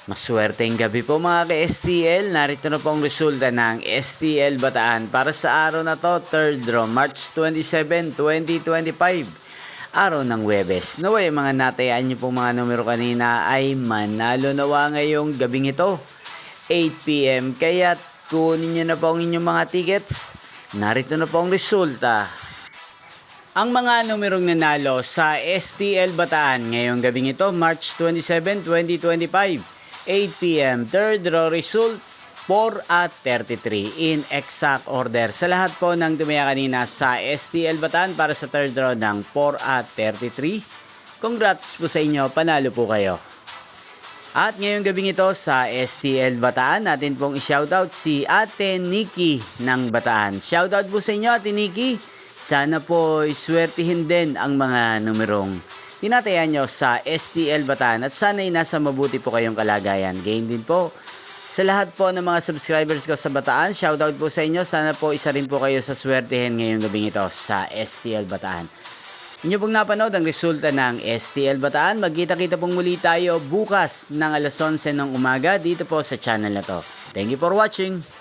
Maswerteng gabi po mga ka-STL. Narito na po ang resulta ng STL Bataan para sa araw na to, 3rd draw, March 27, 2025. Araw ng Huwebes. Naway mga natayaan niyo po mga numero kanina ay manalo nawa ngayong gabing ito, 8 PM. Kaya kunin niyo na po ang inyong mga tickets. Narito na po ang resulta. Ang mga numerong nanalo sa STL Bataan ngayong gabing ito, March 27, 2025. 8 PM, third draw result, 4 at 33 in exact order. Sa lahat po ng tumaya kanina sa STL Bataan para sa third draw ng 4 at 33, congrats po sa inyo, panalo po kayo. At ngayong gabing ito sa STL Bataan, natin pong i-shoutout si Ate Nikki ng Bataan. Shoutout po sa inyo Ate Nikki, sana po iswertihin din ang mga numerong tinatayan nyo sa STL Bataan at sana'y nasa mabuti po kayong kalagayan. Gain din po sa lahat po ng mga subscribers ko sa Bataan. Shoutout po sa inyo. Sana po isa rin po kayo sa swertihin ngayong gabing ito sa STL Bataan. Inyo pong napanood ang resulta ng STL Bataan. Magkita-kita pong muli tayo bukas ng alas 11 ng umaga dito po sa channel na to. Thank you for watching.